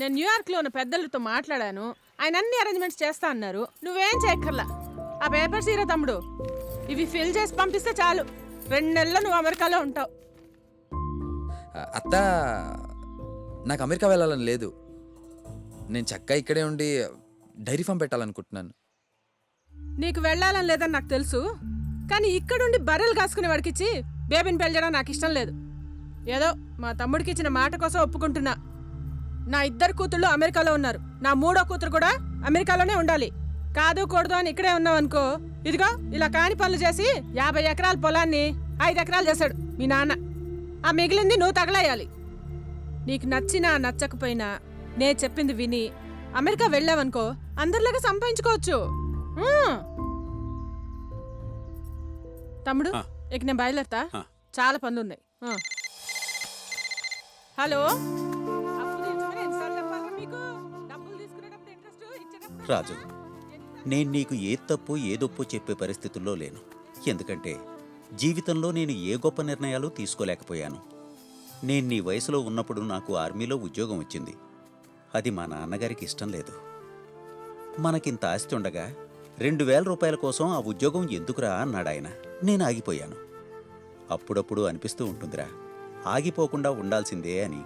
నేను న్యూయార్క్లో ఉన్న పెద్దలతో మాట్లాడాను. ఆయన అన్ని అరేంజ్మెంట్స్ చేస్తా అన్నారు. నువ్వేం చేయక్కర్లా. ఆ పేపర్స్ ఇరా తమ్ముడు, ఇవి ఫిల్ చేసి పంపిస్తే చాలు. 2 నెలల్లో నువ్వు అమెరికాలో ఉంటావు. అత్త, నాకు అమెరికా వెళ్ళాలని లేదు. నేను చక్కగా ఇక్కడే ఉండి డైరీ ఫామ్ పెట్టాలనుకుంటున్నాను. నీకు వెళ్ళాలని లేదని నాకు తెలుసు, కానీ ఇక్కడుండి బర్రెలు కాసుకునే వాడికిచ్చి బేబీని పెళ్ళడం నాకు ఇష్టం లేదు. ఏదో మా తమ్ముడికి ఇచ్చిన మాట కోసం ఒప్పుకుంటున్నా. నా 2 కూతుళ్ళు అమెరికాలో ఉన్నారు. నా 3వ కూతురు కూడా అమెరికాలోనే ఉండాలి. కాదు కూడదు అని ఇక్కడే ఉన్నావనుకో, ఇదిగో ఇలా కాని పనులు చేసి 50 ఎకరాల పొలాన్ని 5 ఎకరాలు చేశాడు మీ నాన్న. ఆ మిగిలింది నువ్వు తగలేయాలి. నీకు నచ్చినా నచ్చకపోయినా నే చెప్పింది విని అమెరికా వెళ్ళావనుకో, అందరిలాగా సంపాదించుకోవచ్చు. తమ్ముడు, ఇక నేను బయలుదేరతా. చాలా పనులు ఉన్నాయి. హలో, రాజు, నేను నీకు ఏ తప్పు ఏదొప్పు చెప్పే పరిస్థితుల్లో లేను. ఎందుకంటే జీవితంలో నేను ఏ గొప్ప నిర్ణయాలు తీసుకోలేకపోయాను. నేను నీ వయసులో ఉన్నప్పుడు నాకు ఆర్మీలో ఉద్యోగం వచ్చింది. అది మా నాన్నగారికి ఇష్టం లేదు. మనకింత ఆస్తి ఉండగా 2000 రూపాయల కోసం ఆ ఉద్యోగం ఎందుకురా అన్నాడాయన. నేను ఆగిపోయాను. అప్పుడప్పుడు అనిపిస్తూ ఉంటుందిరా, ఆగిపోకుండా ఉండాల్సిందే అని.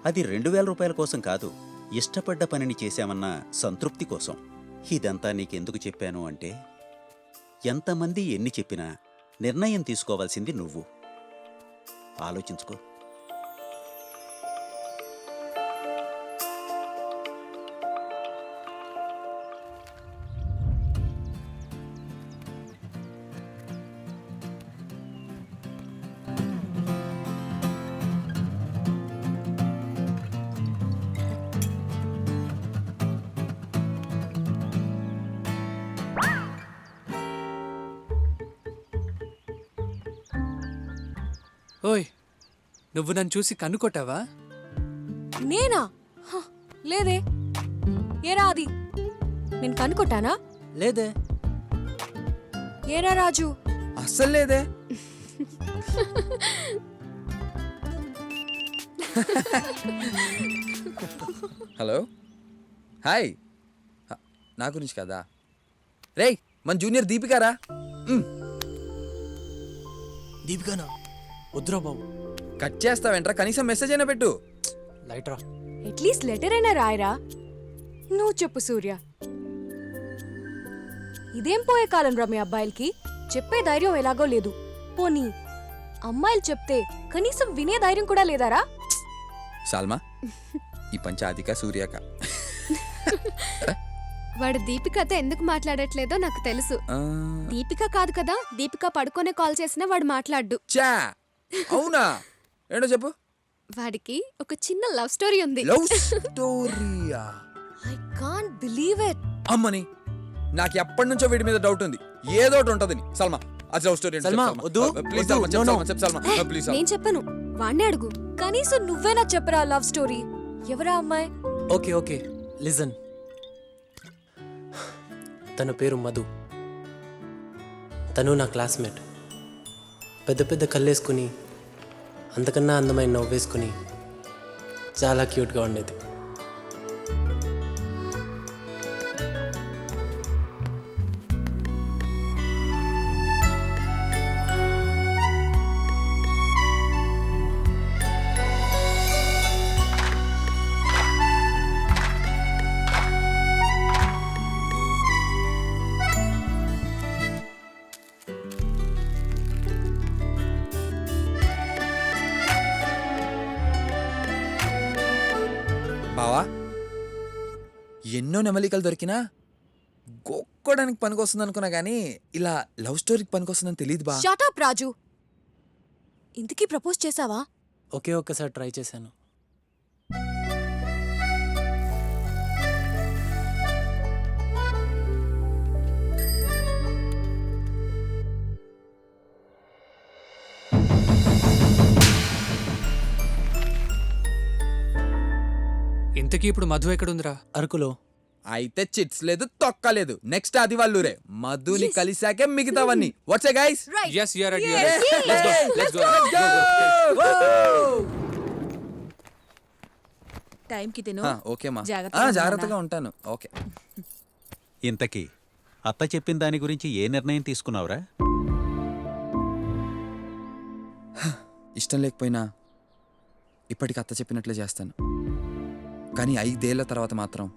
అది 2000 రూపాయల కోసం కాదు, ఇష్టపడ్డ పనిని చేశామన్న సంతృప్తి కోసం. ఇదంతా నీకెందుకు చెప్పాను అంటే, ఎంతమంది ఎన్ని చెప్పినా నిర్ణయం తీసుకోవాల్సింది నువ్వు. ఆలోచించుకో. ఓయ్, నువ్వు నన్ను చూసి కన్నుకొట్టావా? నేనా? లేదే. ఏరా అది, నేను కనుకొట్టానా? లేదే. ఏరా రాజు? అస్సలు లేదే. Hello, hi. నా గురించి కదా. రేయ్, మన జూనియర్ దీపికారా? దీపికానా? వద్దురా బాబు. కట్ చేస్తావేంట్రా? కనీసం మెసేజ్ అయినా పెట్టు. లైట్రా. అట్లీస్ట్ లెటర్ అయినా రాయరా. నువ్వు చెప్పు సూర్య, ఇదేం పోయే కాలం రా మీ అబ్బాయిలకి? చెప్పే ధైర్యం ఎలాగో లేదు. పోనీ అమ్మాయిలు చెప్తే కనీసం వినే ధైర్యం కూడా లేదారా? సాల్మా, ఈ పంచాదిక సూర్యక. వాడు దీపికతో ఎందుకు మాట్లాడట్లేదో నాకు తెలుసు. దీపిక కాదు కదా, దీపిక పడుకోనే కాల్ చేసినా వాడు మాట్లాడ్డు. చా, అవునా? ఏంటో చెప్పు. వాడికి ఒక చిన్న లవ్ స్టోరీ ఉంది. లవ్ స్టోరీయా? I can't believe it. అమ్మని, నాకు ఎప్పటి నుంచో వీడి మీద డౌట్ ఉంది. ఏదో ఒకటి ఉంటది. సల్మా, అది లవ్ స్టోరీ. సల్మా, వద్దు. ప్లీజ్ సల్మా, చెప్పు సల్మా, ప్లీజ్. నేను చెప్పను, వాణ్ణే అడుగు. కనీసం నువ్వేనా చెప్పరా లవ్ స్టోరీ. ఎవరా అమ్మాయి? Okay okay, listen. తన పేరు మధు. తను నా క్లాస్మేట్. పెద్ద పెద్ద కళ్ళేసుకుని, అంతకన్నా అందమైన నవ్వేసుకుని చాలా క్యూట్గా ఉండేది. బావా, ఎన్నో నెమలికలు దొరికినా గొక్కోడానికి పనికొస్తుంది అనుకున్నా కానీ ఇలా లవ్ స్టోరీకి పనికొస్తుందని తెలియదు బా. షట్ అప్ రాజు. ఇంతకీ ప్రపోజ్ చేసావా? ఒకే ఒక్కసారి ట్రై చేశాను. ఇంతకీ ఇప్పుడు మధు ఎక్కడుందిరా? అరకులో. అయితే చిట్స్ లేదు, తొక్క లేదు. నెక్స్ట్ అది వాళ్ళురే. మధుని కలిసాకే మిగతావన్నీ. What's guys? yes you are ready. let's go. టైంకి తిను. ఓకేమా జాగ్రత్తగా జాగ్రత్తగా ఉంటాను. ఓకే. ఇంతకీ అత్త చెప్పిన దాని గురించి ఏ నిర్ణయం తీసుకున్నావురా? ఇష్టం లేకపోయినా ఇప్పటికి అత్త చెప్పినట్లే చేస్తాను. కానీ 5 ఏళ్ల తర్వాత మాత్రం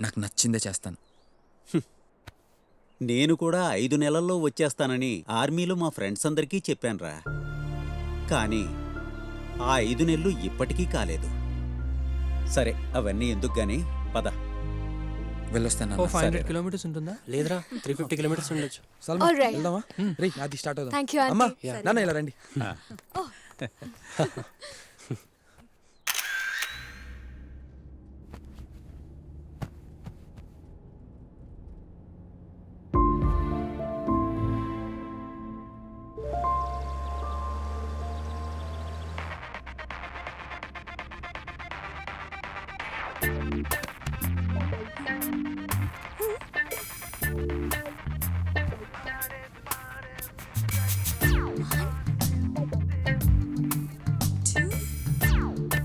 నాకు నచ్చిందే చేస్తాను. నేను కూడా 5 నెలల్లో వచ్చేస్తానని ఆర్మీలో మా ఫ్రెండ్స్ అందరికీ చెప్పానురా. కానీ ఆ 5 నెలలు ఇప్పటికీ కాలేదు. సరే అవన్నీ ఎందుకు గాని పద. వెళ్ళొస్తాను. 500 కిలోమీటర్స్ ఉంటుందా? లేదురా 350 కిలోమీటర్స్ ఉండొచ్చు. సల్మా, Alright. వెళ్దామా? రేయ్, అది స్టార్ట్ అవుదాం. Thank you, auntie. అమ్మా, సరే. నాన్న ఇలా రండి.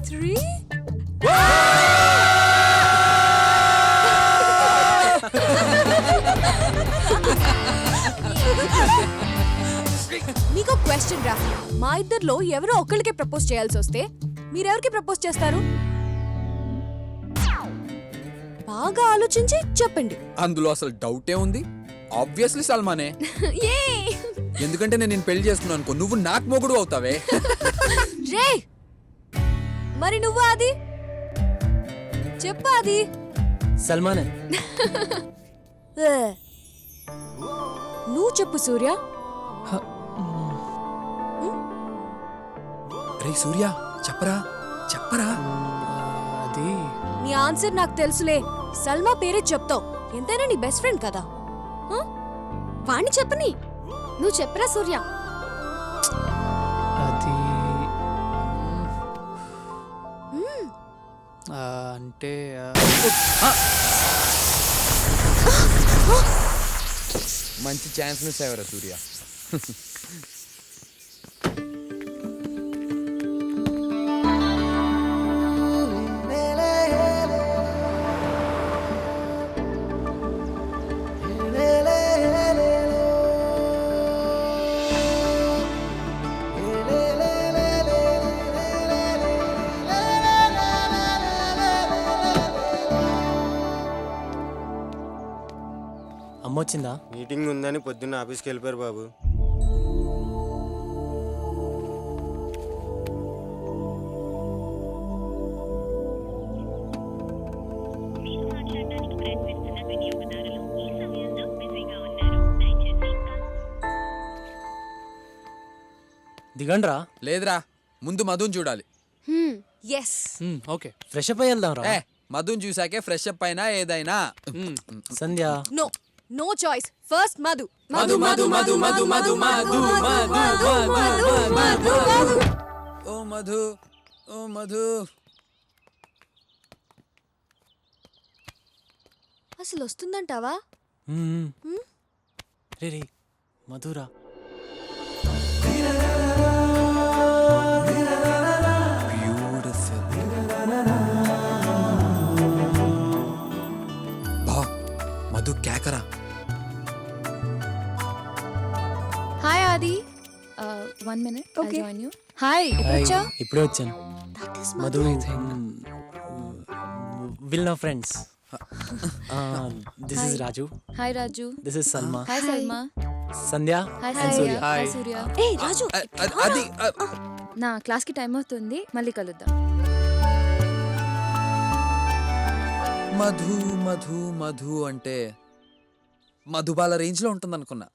Three. మీకు క్వశ్చన్ రా, మా ఇద్దర్లో ఎవరో ఒకళ్ళకే ప్రపోజ్ చేయాల్సి వస్తే మీరెవరికి ప్రపోజ్ చేస్తారు? బాగా ఆలోచించి చెప్పండి. అందులో అసలు డౌటే ఉంది. ఆబ్వియస్లీ సల్మానే. Yay! ఎందుకంటే నేను పెళ్లి చేసుకున్నాను అనుకో, నువ్వు నాకు మొగుడు అవుతావే. రే, మరి నువ్వు అది చెప్పు. అది సల్మానే. నువ్వు చెప్పు సూర్య. రే సూర్య, చెప్పరా చెప్పరా. అది నీ ఆన్సర్ నాకు తెలుసులే. సల్మా పేరే చెప్తావు, ఎంతైనా నీ బెస్ట్ ఫ్రెండ్ కదా. వాణ్ణి చెప్పని. నువ్వు చెప్పరా సూర్య. అది అంటే మంచి ఛాన్స్ మిస్ అయ్యారా సూర్య. అమ్మ వచ్చిందా? మీటింగ్ ఉందని పొద్దున్న ఆఫీస్కి వెళ్ళిపోయారు బాబు. దిగండ్రా. లేదురా, ముందు మధుని చూడాలి. ఎస్. ఓకే. ఫ్రెష్ అప్ అయ్యి వెళ్దాం రా. మధుని చూసాకే ఫ్రెష్ అప్ అయినా ఏదైనా. Sandhya. No, no choice. First Madhu. Madhu Madhu Madhu Madhu Madhu Madhu Madhu. ఓ మధు, ఓ మధు. అసలు వస్తుందంటావా? రే రే మధురా. మధు కేకరా. Hi Adi. 1 minute. Okay. I'll join you. Hi. Hi, ఇప్పుడే వచ్చాను. That is Madhu well known friends. This is Raju. Hi Raju. This is Salma. Hi Salma. Sandhya hi and Surya. Surya. Hi Surya. ఏ రాజు, అది నా క్లాస్ కి టైం అవుతుంది, మళ్ళీ కలుద్దాం. మధు మధు మధు అంటే మధుబాల రేంజ్ లో ఉంటుంది అనుకున్నా.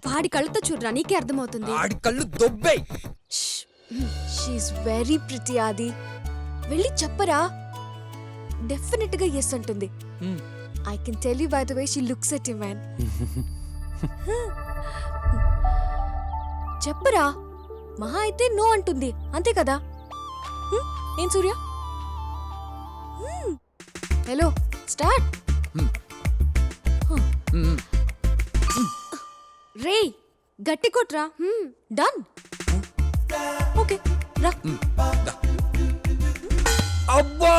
వాడి కళ్ళతో చూడరా, నీకే అర్థమవుతుంది. ఆడి కళ్ళు దొబ్బేయ్. She is very pretty. ఆది, వెళ్ళి చెప్పరా. డెఫినెట్ గా ఎస్ అంటుంది. I can tell you by the way she looks at you man. చెప్పరా. మహా అయితే నో అంటుంది, అంతే కదా? ఏం సూర్య? Hello, start. రే, గట్టి కొట్రా. డన్. ఓకే. రా దా. అబ్బా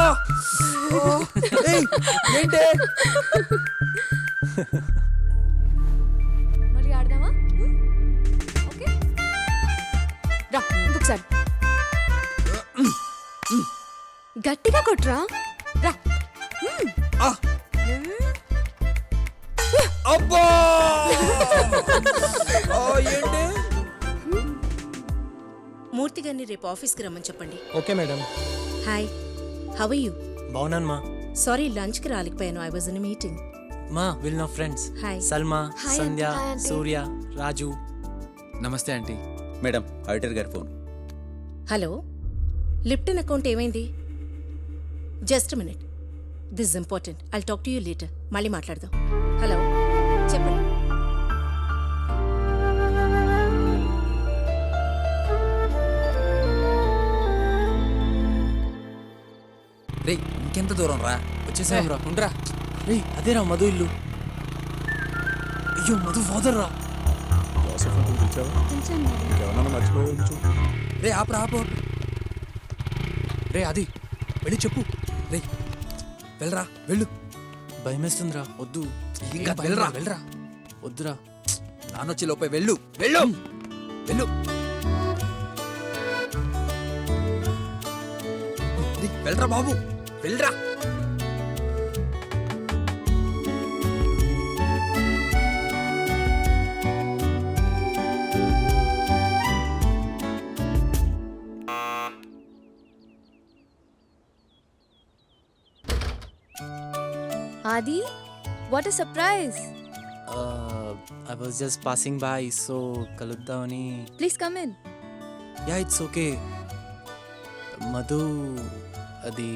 ఏయ్, ఏంటే మళ్ళీ ఆడదామా ఓకే రా ఇంకొకసారి గట్టిగా కొట్రా రా ఆ. అబ్బా ఆ, ఏంటి మూర్తి గారిని రేపు ఆఫీస్కి రమ్మని చెప్పండి. Okay madam. Hi, how are you? బాగున్నాను మా. సారీ లంచ్కి రాలేకపోయాను, ఐ వాజ్ ఇన్ మీటింగ్. మా విల్ నా friends hi. Salma, hi Sandhya, aunty, hi aunty. Surya, Raju. నమస్తే ఆంటీ. మేడం ఆడిటర్ గారి ఫోన్. హలో, లిప్టన్ అకౌంట్ ఏమైంది? Just minute, this important, I'll talk to you later. మళ్ళీ మాట్లాడదాం. హలో, చెప్పండి. రే ఇంకెంత దూరం రా? వచ్చేసాం రా. ఉండరా రే, అదేరా మధు ఇల్లు. అయ్యో మధు ఫాదర్ రా. రే ఆపు ఆపు. రే అది వెళ్ళి చెప్పు. రే వెళ్ళరా వెళ్ళు. భయమేస్తుందిరా. వద్దు ఇంకా వెళ్ళరా వెళ్ళరా. వద్దురా. నాన్నొచ్చి లోపే వెళ్ళు వెళ్ళు వెళ్ళు. రేయ్, వెళ్ళరా బాబు వెళ్ళరా. Adi what a surprise I was just passing by, so కలుద్దామని. Please come in yeah it's okay. Madhu అది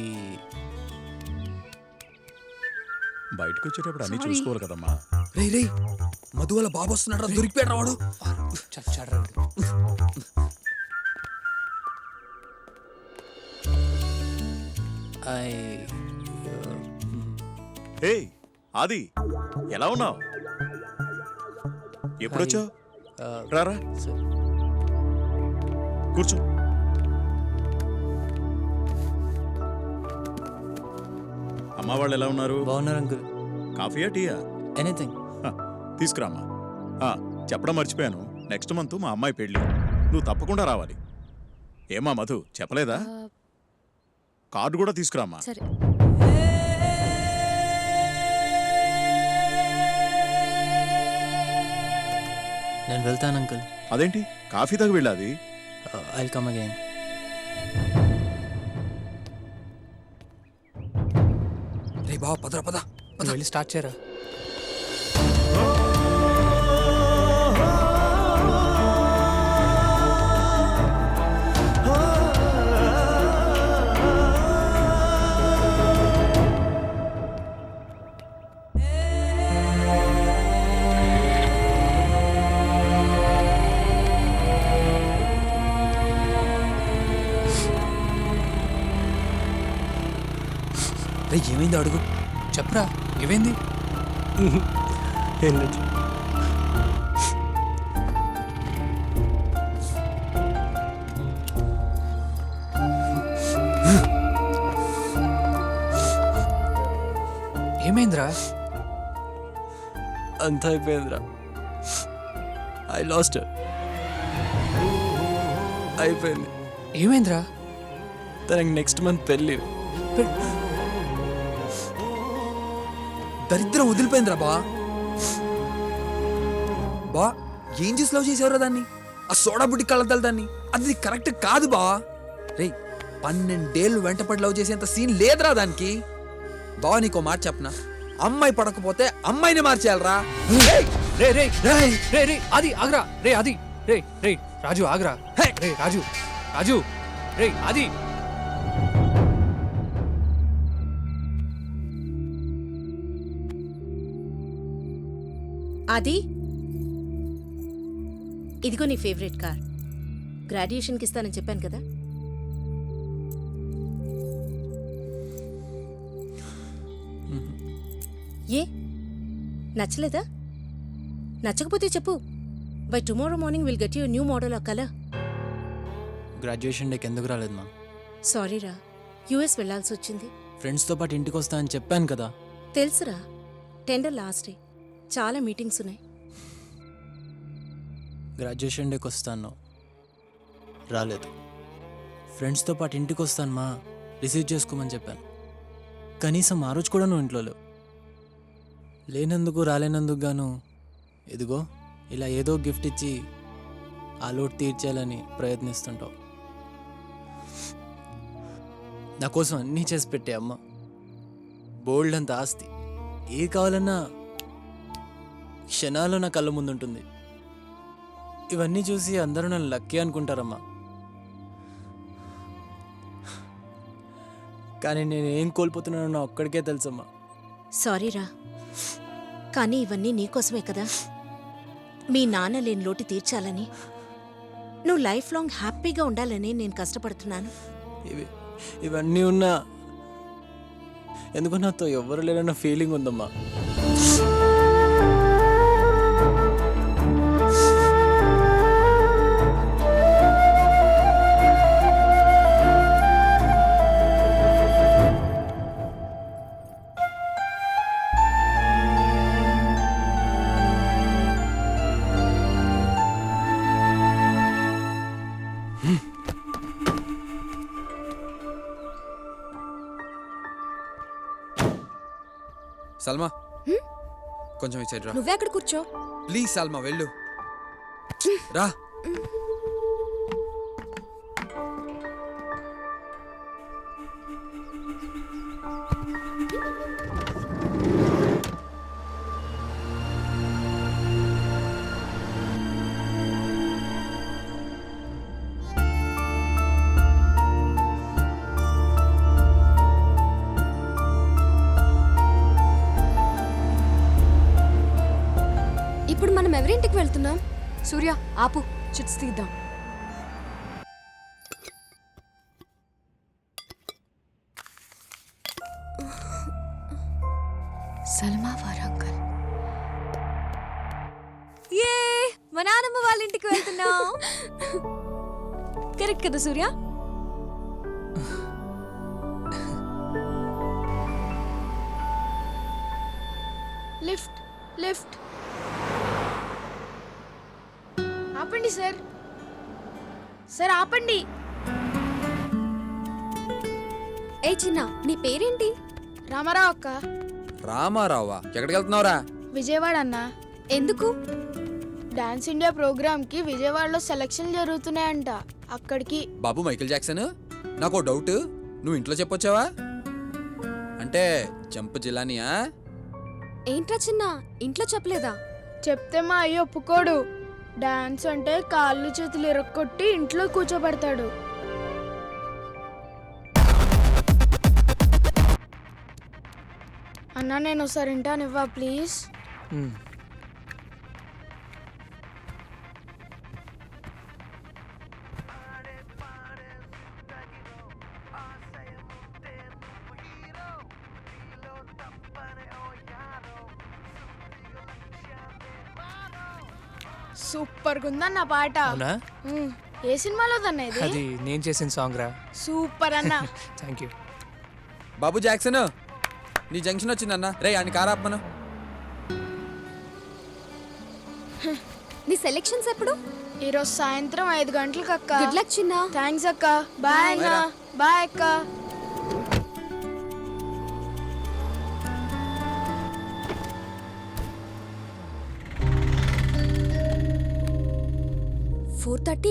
బయటకు వచ్చేటప్పుడు అన్ని Sorry. చూసుకోవాలి కదమ్మా. రే రే మధు వాళ్ళ బాబు వస్తున్నాడు, దొరికిపోయాడు వాడు. చచ్చాడ్రా. ఐ హే ఆది, ఎలా ఉన్నావు? ఎప్పుడొచ్చావు? రారా కూర్చో. అమ్మ వాళ్ళు ఎలా ఉన్నారు? బాగున్నారు అంకుల్. కాఫీయా టీయా? ఎనీథింగ్. హ, తీసుకురామ్మా. చెప్పడం మర్చిపోయాను, నెక్స్ట్ మంత్ మా అమ్మాయి పెళ్ళి, నువ్వు తప్పకుండా రావాలి. ఏమా మధు చెప్పలేదా? కార్డు కూడా తీసుకురామ్మా. సరే నేను వెళ్తాను అంకుల్. అదేంటి కాఫీ తాగి వెళ్ళాది? I'll come again. రే బాబా పదరా పద. వెళ్ళి స్టార్ట్ చేయరా. రే ఏమైంది అడుగు. చెప్పరా ఏమైంది? ఏమైందిరా? అంతా అయిపోయిందిరా. I last. అయిపోయింది. ఏమైందిరా? తనకి నెక్స్ట్ మంత్ పెళ్ళి. దరిద్రం వదిలిపోయిందిరా బా. బా ఏం చేసి లవ్ చేసేవరా దాన్ని? ఆ సోడా బుడ్డి కళ్ళద్దాలు దాన్ని. అది కరెక్ట్ కాదు బా. రే 12 ఏళ్ళు వెంటపడి లవ్ చేసేంత సీన్ లేదురా దానికి. బావా నీకో మాట చెప్పనా, అమ్మాయి పడకపోతే అమ్మాయిని మార్చేయాలరా. రే రే రే రే అది ఆగ్రా. రే అది రే రే రాజు ఆగ్రా. రే రాజు రాజు రే అది. ఆది, ఇదిగో నీ ఫేవరెట్ కార్. గ్రాడ్యుయేషన్కి ఇస్తానని చెప్పాను కదా. ఏ నచ్చలేదా? నచ్చకపోతే చెప్పు. By tomorrow morning will get you new model of colour. Graduation డేకి ఎందుకు రాలేదు మా? సారీరా, యూఎస్ వెళ్ళాల్సి వచ్చింది. ఫ్రెండ్స్తో పాటు ఇంటికి వస్తా అని చెప్పాను కదా. తెలుసురా, టెండర్ లాస్ట్ డే, చాలా మీటింగ్స్ ఉన్నాయి. గ్రాడ్యుయేషన్ డేకి వస్తాను, రాలేదు. ఫ్రెండ్స్తో పాటు ఇంటికి వస్తాను మా, రిసీవ్ చేసుకోమని చెప్పాను. కనీసం ఆ రోజు కూడా నువ్వు ఇంట్లో లేవు. లేనందుకు రాలేనందుకు గాను ఇదిగో ఇలా ఏదో గిఫ్ట్ ఇచ్చి ఆ లోటు తీర్చేయాలని ప్రయత్నిస్తుంటావు. నా కోసం అన్నీ చేసి పెట్టే అమ్మ, బోల్డ్ అంత ఆస్తి, ఏ కావాలన్నా క్షణాల్లో నా కళ్ళ ముందుంటుంది. ఇవన్నీ చూసి అందరూ నన్ను లక్కీ అనుకుంటారమ్మా. కానీ నేను ఏం కోల్పోతున్నానో నా ఒక్కడికే తెలుసమ్మా. సారీరా, కానీ ఇవన్నీ నీకోసమే కదా. మీ నాన్న లేని లోటు తీర్చాలని, నువ్వు లైఫ్ లాంగ్ హ్యాపీగా ఉండాలని నేను కష్టపడుతున్నాను. ఇవన్నీ ఉన్నా ఎందుకు నాతో ఎవరు లేరన్న ఫీలింగ్ ఉందమ్మా. సల్మా కొంచెం ఈ సైడ్ రా. నువ్వే అక్కడ కూర్చో. ప్లీజ్ సల్మా వెళ్ళు రా. ఇప్పుడు మనం ఎవరింటికి వెళ్తున్నాం? సూర్య ఆపు, చిట్స్ తీద్దాం. సల్మా వారంగల్. ఏ మా నాన్నమ్మ వాళ్ళ ఇంటికి వెళ్తున్నాం. కరెక్ట్ కదా సూర్య? Lift lift. ఆపండి సార్, సార్ ఆపండి. ఏ చిన్న, నీ పేరేంటి? రామారావు అక్క. రామారావా? ఎక్కడికి వెళ్తున్నావురా? విజయవాడ అన్న. ఎందుకు? డాన్స్ ఇండియా ప్రోగ్రామ్ కి విజయవాడలో సెలక్షన్ జరుగుతున్నాయంట, అక్కడికి. బాబు మైకేల్ జాక్సన్, నాకు డౌట్, నువ్వు ఇంట్లో చెప్పొచ్చావా? అంటే జంప్ జిలానియా? ఏంట్రా చిన్న, ఇంట్లో చెప్పలేదా? చెప్తే మా అయ్య ఒప్పుకోడు. డాన్స్ అంటే కాళ్ళు చేతులు ఇరక్కొట్టి ఇంట్లో కూర్చోబెడతాడు. అన్నా నేను ఒకసారి వింటానివ్వా ప్లీజ్? సూపర్ గా ఉందన్న పాట. అవునా? ఏ సినిమాలో దన్న ఇది? అది నేను చేసిన సాంగ్ రా. సూపర్ అన్న. Thank you. బాబు జాక్సన్, నీ జంక్షన్ వచ్చిందన్న. రే ఆయన కారాపమను. నీ సెలెక్షన్స్ ఎప్పుడు? ఈరోజు సాయంత్రం 5 గంటలకు అక్క. గుడ్ లక్ చిన్న. థ్యాంక్స్ అక్క. బాయ్ అన్న. బాయ్ అక్క.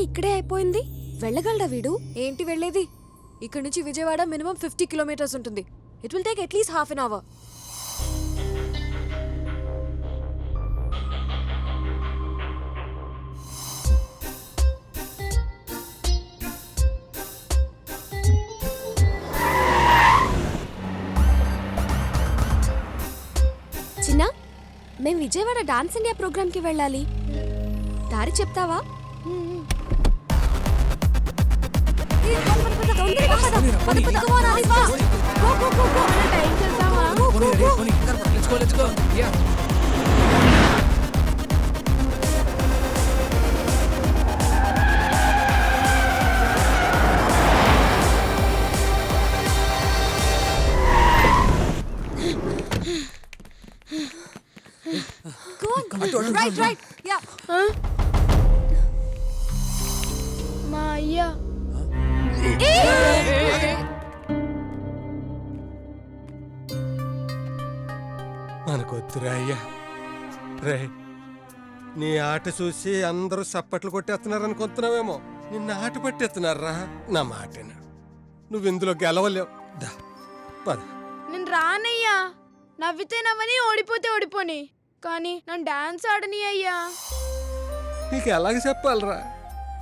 ఇక్కడే అయిపోయింది. వెళ్ళగలడా వీడు? ఏంటి వెళ్ళేది? ఇక్కడ నుంచి విజయవాడ మినిమం 50 కిలోమీటర్స్ ఉంటుంది. It will take at least half an hour. చిన్న, మేము విజయవాడ డాన్స్ ఇండియా ప్రోగ్రామ్ కి వెళ్ళాలి. దారి చెప్తావా? రైట్ రైట్ యా మా అయ్యా మనకొద్దురా అయ్యా. రే, నీ ఆట చూసి అందరూ సప్పట్లు కొట్టేస్తున్నారు అనుకుంటున్నావేమో. నిన్న ఆట పట్టేస్తున్నారా? నా మాటేనా, నువ్వు ఇందులో గెలవలేవు. దా పద. నేను రానయ్యా. నవ్వితే నవ్వని, ఓడిపోతే ఓడిపోని, కానీ నన్ను డాన్స్ ఆడని అయ్యా. నీకు ఎలాగ చెప్పాలరా?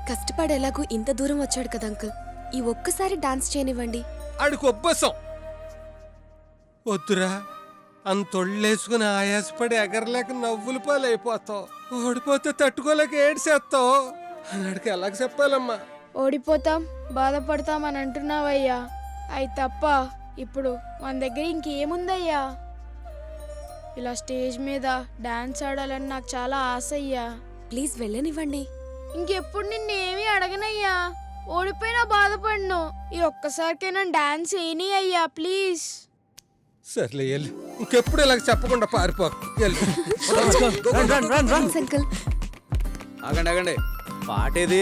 కష్టపడి ఎలాగూ ఇంత దూరం వచ్చాడు కదా అంకుల్, ఈ ఒక్కసారి డాన్స్ చేయనివ్వండి. ఆడికి ఒబ్బసం వద్దురా. అంతొళ్ళేసుకుని ఆయాసపడి ఎగరలేక నవ్వులు పాలైపోతావు. ఓడిపోతే తట్టుకోలేక ఏడ్చేస్తావు. అన్నాడికి ఎలాగ చెప్పాలమ్మా? ఓడిపోతాం, బాధపడతాం అని అంటున్నావయ్యా. అయి తప్ప ఇప్పుడు మన దగ్గర ఇంకేముందయ్యా? ఇలా స్టేజ్ మీద డాన్స్ ఆడాలని నాకు చాలా ఆశ అయ్యా. ప్లీజ్ వెళ్ళనివ్వండి. ఇంకెప్పుడు నిన్నేమీ అడగనయ్యా. ఓడిపోయినా బాధపడను. ఈ ఒక్కసారికైనా డాన్స్ వేయని అయ్యా ప్లీజ్. సర్లే వెళ్ళు. ఇంకెప్పుడు ఇలాగ చెప్పకుండా పారిపో. వెళ్ళు. Thanks uncle. ఆగండి ఆగండి, పాటేది?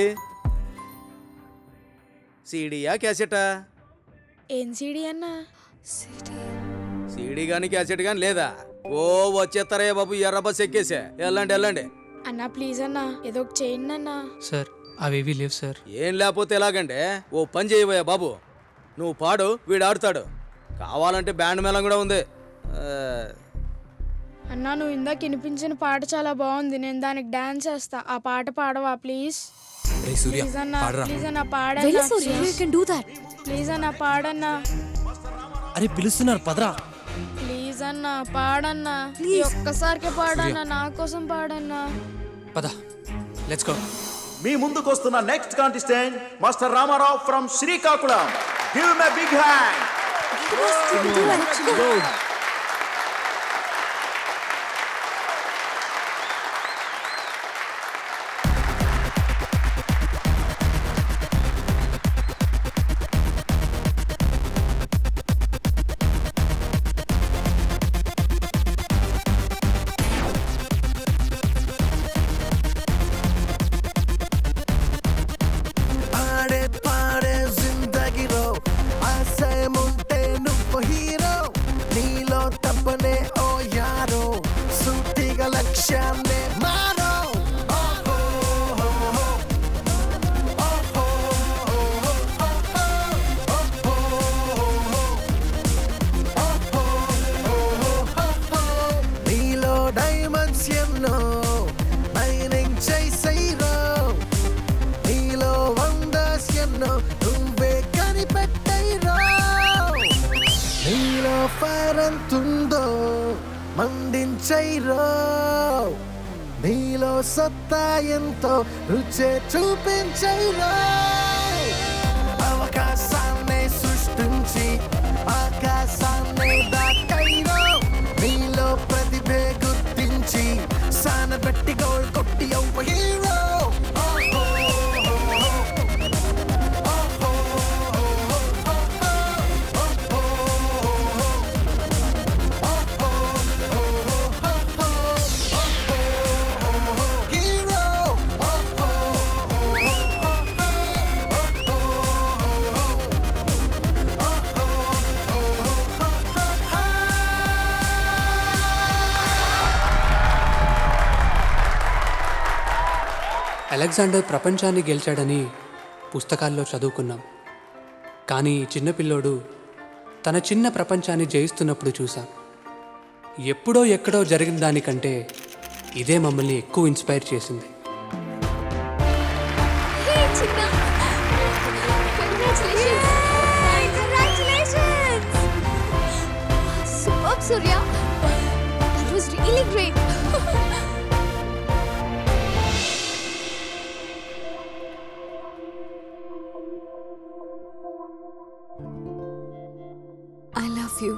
సీడీయా క్యాసెటా? ఏం సీడీ అన్నా? సీడీ గాని క్యాసెట్ గాని లేదా? ఓ వచ్చేస్తారయ్యా బాబు, ఎర్ర బస్ ఎక్కేసా. వెళ్ళండి వెళ్ళండి. అన్నా ప్లీజ్ అన్నా, ఏదో ఒక చేయండి అన్నా. సార్ అవేవి లేవు సార్. ఏం లేకపోతే ఎలాగండి? ఓ పని చేయబోయా బాబు, నువ్వు పాడు, వీడు ఆడుతాడు. కావాలంటే బ్యాండ్ మేళం కూడా ఉంది. అన్నా నువ్వు ఇందాక వినిపించిన పాట చాలా బాగుంది, నేను దానికి డాన్స్ చేస్తా. ఆ పాట పాడవా ప్లీజ్? ప్లీజ్ అన్నా, ప్లీజ్ అన్నా వెళ్ళి సూర్య, పాడన్నా. You can do that. Please అన్నా పాడన్నా. అరే పిలుస్తున్నారు పదరా. ప్లీజ్ అన్నా పాడన్నా. ఈ ఒక్కసారికే పాడన్నా, నా కోసం పాడన్నా. పద లెట్స్ గో. మీ ముందుకు వస్తున్న next contestant master Ramarao from Srikakulam. Give him a big hand. పాడే పాడే జిందగీలో ఆశయముంటే నువ్వు హీరో. నీలో తప్పనే ఓ యారో, సూటిగా లక్ష్యాన్నే మారో. నీలో డైమండ్స్ ఎన్నో మైనింగ్ చేసైరో. నీలో వండర్స్ ఎన్నో నువ్వే కనిపెట్టైరో. నీలో ఫైర్ ఎంతుందో మండించైరో. నీలో సత్తా ఎంతో రుచే చూపించైరో. అవకాశాన్ని సృష్టించి ఆకాశాన్ని దాటైరో. నీలో ప్రతిభే గుర్తించి సానబెట్టి గోల్ కొట్టి అవ్వ హీరో. అలెగ్జాండర్ ప్రపంచాన్ని గెలిచాడని పుస్తకాల్లో చదువుకున్నాం, కానీ ఈ చిన్న పిల్లోడు తన చిన్న ప్రపంచాన్ని జయిస్తున్నప్పుడు చూసాం. ఎప్పుడో ఎక్కడో జరిగిన దానికంటే ఇదే మమ్మల్ని ఎక్కువ ఇన్స్పైర్ చేసింది. Hey, Chikka. Congratulations. Congratulations. Superb, Surya. That was really great. I love you.